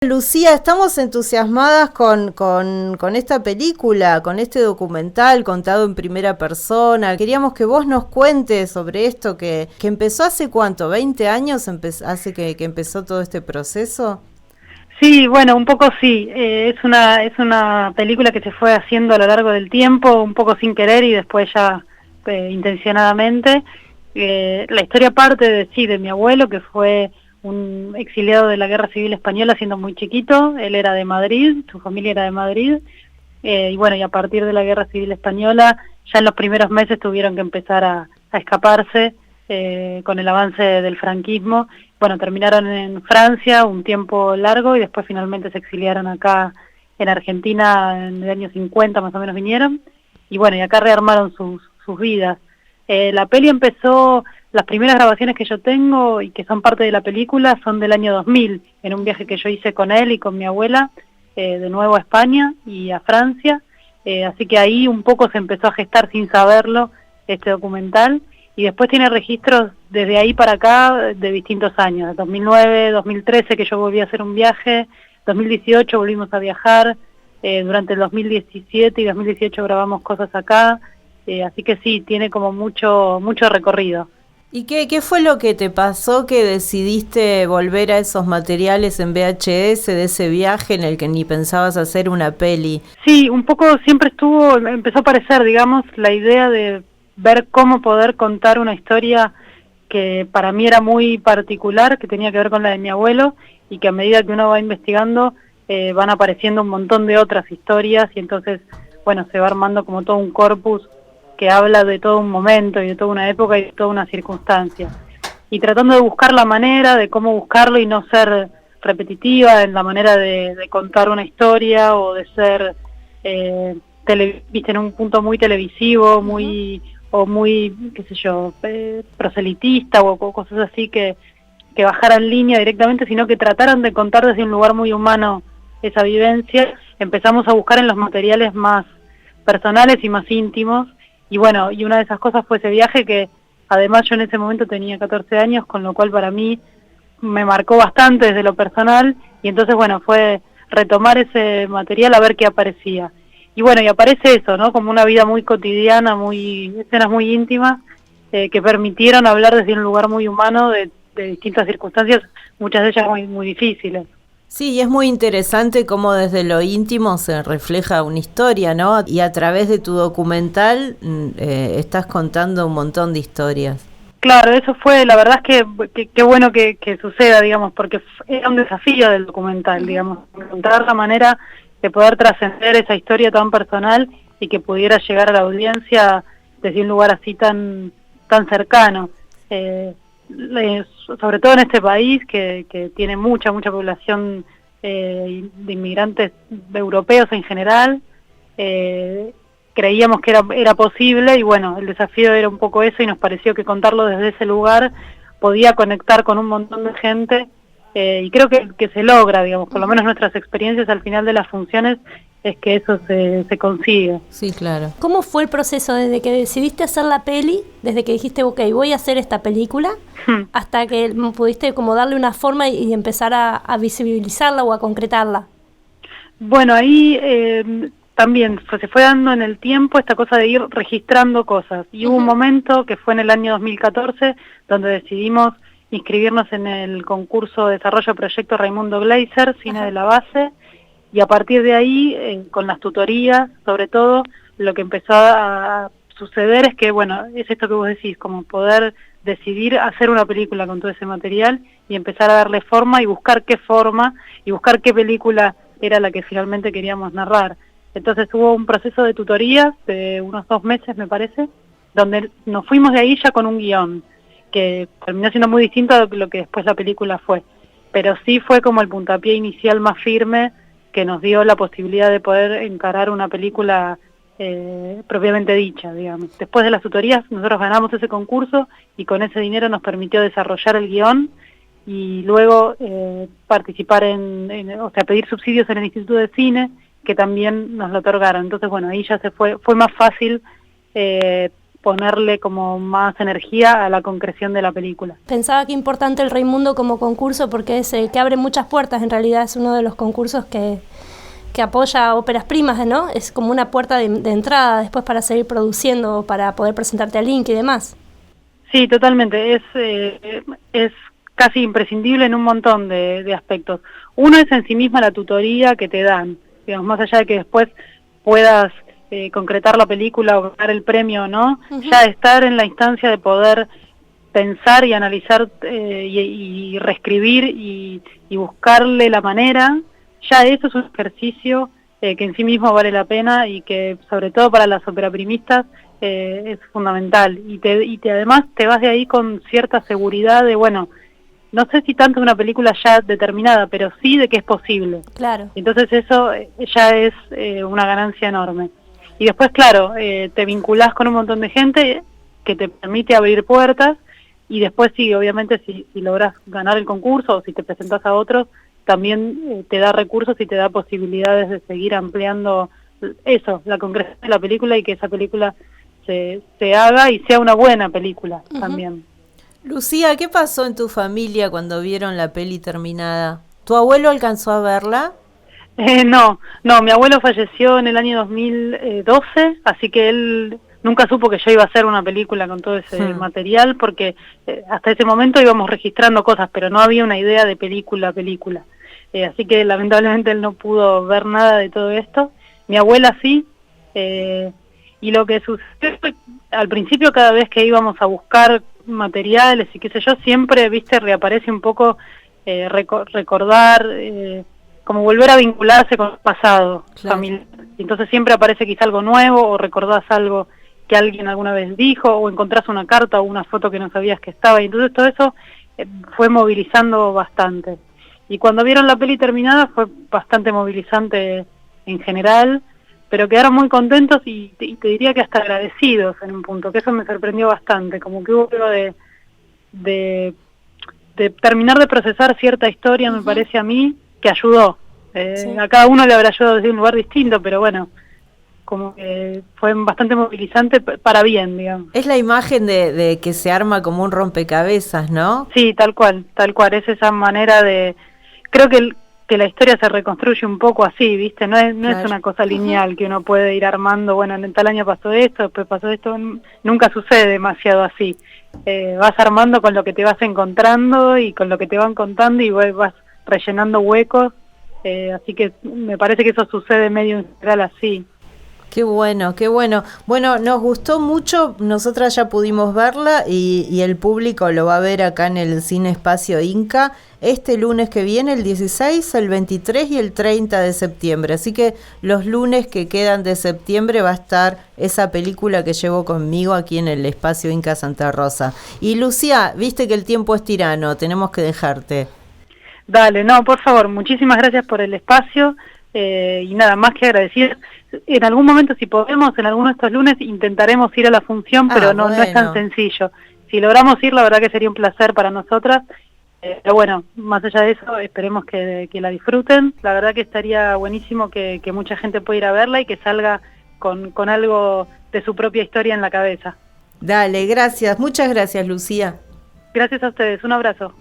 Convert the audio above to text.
Lucía, estamos entusiasmadas con esta película, con este documental contado en primera persona. Queríamos que vos nos cuentes sobre esto que empezó hace cuánto, ¿20 años hace que empezó todo este proceso? Sí, bueno, un poco sí. Es una película que se fue haciendo a lo largo del tiempo, un poco sin querer y después ya intencionadamente. La historia parte de mi abuelo, que fue un exiliado de la Guerra Civil Española siendo muy chiquito. Él era de Madrid, su familia era de Madrid. Y bueno, y a partir de la Guerra Civil Española, ya en los primeros meses tuvieron que empezar a escaparse con el avance del franquismo. Bueno, terminaron en Francia un tiempo largo y después finalmente se exiliaron acá en Argentina en el año 50 más o menos vinieron. Y bueno, y acá rearmaron sus vidas. La peli empezó, las primeras grabaciones que yo tengo y que son parte de la película son del año 2000, en un viaje que yo hice con él y con mi abuela, de nuevo a España y a Francia, así que ahí un poco se empezó a gestar sin saberlo este documental, y después tiene registros desde ahí para acá de distintos años, de 2009, 2013 que yo volví a hacer un viaje, 2018 volvimos a viajar, durante el 2017 y 2018 grabamos cosas acá, así que sí, tiene como mucho recorrido. ¿Y qué fue lo que te pasó que decidiste volver a esos materiales en VHS de ese viaje en el que ni pensabas hacer una peli? Sí, un poco siempre empezó a aparecer, digamos, la idea de ver cómo poder contar una historia que para mí era muy particular, que tenía que ver con la de mi abuelo, y que a medida que uno va investigando van apareciendo un montón de otras historias, y entonces, bueno, se va armando como todo un corpus que habla de todo un momento y de toda una época y de toda una circunstancia. Y tratando de buscar la manera de cómo buscarlo y no ser repetitiva en la manera de contar una historia o de ser, viste, en un punto muy televisivo, muy, qué sé yo, proselitista o cosas así que bajaran línea directamente, sino que trataran de contar desde un lugar muy humano esa vivencia. Empezamos a buscar en los materiales más personales y más íntimos, y bueno, y una de esas cosas fue ese viaje que además yo en ese momento tenía 14 años, con lo cual para mí me marcó bastante desde lo personal, y entonces bueno, fue retomar ese material a ver qué aparecía. Y bueno, y aparece eso, ¿no? Como una vida muy cotidiana, escenas muy íntimas, que permitieron hablar desde un lugar muy humano de distintas circunstancias, muchas de ellas muy difíciles. Sí, y es muy interesante cómo desde lo íntimo se refleja una historia, ¿no? Y a través de tu documental estás contando un montón de historias. Claro, eso fue, la verdad es que qué bueno que suceda, digamos, porque era un desafío del documental, digamos, encontrar la manera de poder trascender esa historia tan personal y que pudiera llegar a la audiencia desde un lugar así tan cercano. Sobre todo en este país que tiene mucha población de inmigrantes europeos en general, creíamos que era posible, y bueno, el desafío era un poco eso, y nos pareció que contarlo desde ese lugar podía conectar con un montón de gente, y creo que se logra, digamos, por lo menos nuestras experiencias al final de las funciones es que eso se consigue. Sí, claro. ¿Cómo fue el proceso desde que decidiste hacer la peli, desde que dijiste, ok, voy a hacer esta película, hasta que pudiste como darle una forma y empezar a visibilizarla o a concretarla? Bueno, ahí también se fue dando en el tiempo esta cosa de ir registrando cosas, y hubo un momento que fue en el año 2014 donde decidimos inscribirnos en el concurso de desarrollo proyecto Raimundo Gleiser, Cine de la Base, y a partir de ahí, con las tutorías, sobre todo, lo que empezó a suceder es que, bueno, es esto que vos decís, como poder decidir hacer una película con todo ese material y empezar a darle forma y buscar qué forma y buscar qué película era la que finalmente queríamos narrar. Entonces hubo un proceso de tutorías de unos 2 meses, me parece, donde nos fuimos de ahí ya con un guión, que terminó siendo muy distinto a lo que después la película fue. Pero sí fue como el puntapié inicial más firme que nos dio la posibilidad de poder encarar una película propiamente dicha, digamos. Después de las tutorías nosotros ganamos ese concurso y con ese dinero nos permitió desarrollar el guión y luego participar o sea, pedir subsidios en el Instituto de Cine, que también nos lo otorgaron. Entonces, bueno, ahí ya fue más fácil ponerle como más energía a la concreción de la película. Pensaba que importante el Raimundo como concurso porque es que abre muchas puertas, en realidad es uno de los concursos que apoya óperas primas, ¿no? Es como una puerta de entrada después para seguir produciendo, para poder presentarte al Link y demás. Sí, totalmente, es casi imprescindible en un montón de aspectos. Uno es en sí misma la tutoría que te dan, digamos, más allá de que después puedas concretar la película o ganar el premio, ¿no? Ya estar en la instancia de poder pensar y analizar y reescribir y buscarle la manera, ya eso es un ejercicio que en sí mismo vale la pena y que sobre todo para las operaprimistas es fundamental. Y además te vas de ahí con cierta seguridad de, bueno, no sé si tanto de una película ya determinada, pero sí de que es posible. Claro. Entonces eso ya es una ganancia enorme. Y después, claro, te vinculás con un montón de gente que te permite abrir puertas y después sí, obviamente si lográs ganar el concurso o si te presentás a otros, también te da recursos y te da posibilidades de seguir ampliando eso, la concreción de la película y que esa película se haga y sea una buena película también. Lucía, ¿qué pasó en tu familia cuando vieron la peli terminada? ¿Tu abuelo alcanzó a verla? No, mi abuelo falleció en el año 2012, así que él nunca supo que yo iba a hacer una película con todo ese material, porque hasta ese momento íbamos registrando cosas, pero no había una idea de película. Así que lamentablemente él no pudo ver nada de todo esto. Mi abuela sí, y lo que sucedió fue, al principio cada vez que íbamos a buscar materiales y qué sé yo, siempre, viste, reaparece un poco recordar... como volver a vincularse con el pasado familiar. Entonces siempre aparece quizá algo nuevo o recordás algo que alguien alguna vez dijo o encontrás una carta o una foto que no sabías que estaba y entonces todo eso fue movilizando bastante. Y cuando vieron la peli terminada fue bastante movilizante en general, pero quedaron muy contentos y te diría que hasta agradecidos en un punto, que eso me sorprendió bastante, como que hubo algo de terminar de procesar cierta historia, me parece a mí, que ayudó. A cada uno le habrá ayudado desde un lugar distinto, pero bueno, como que fue bastante movilizante para bien, digamos. Es la imagen de que se arma como un rompecabezas, ¿no? Sí, tal cual, es esa manera de... Creo que la historia se reconstruye un poco así, ¿viste? No es una cosa lineal que uno puede ir armando, bueno, en tal año pasó esto, después pasó esto, nunca sucede demasiado así. Vas armando con lo que te vas encontrando y con lo que te van contando y vas rellenando huecos, así que me parece que eso sucede medio en general así. Qué bueno, qué bueno. Bueno, nos gustó mucho, nosotras ya pudimos verla y el público lo va a ver acá en el Cine Espacio Inca este lunes que viene, el 16, el 23 y el 30 de septiembre. Así que los lunes que quedan de septiembre va a estar esa película que llevo conmigo aquí en el Espacio Inca Santa Rosa. Y Lucía, viste que el tiempo es tirano, tenemos que dejarte. Dale, no, por favor, muchísimas gracias por el espacio y nada, más que agradecer. En algún momento, si podemos, en alguno de estos lunes intentaremos ir a la función, pero no es tan sencillo. Si logramos ir, la verdad que sería un placer para nosotras, pero bueno, más allá de eso, esperemos que la disfruten. La verdad que estaría buenísimo que mucha gente pueda ir a verla y que salga con algo de su propia historia en la cabeza. Dale, gracias, muchas gracias, Lucía. Gracias a ustedes, un abrazo.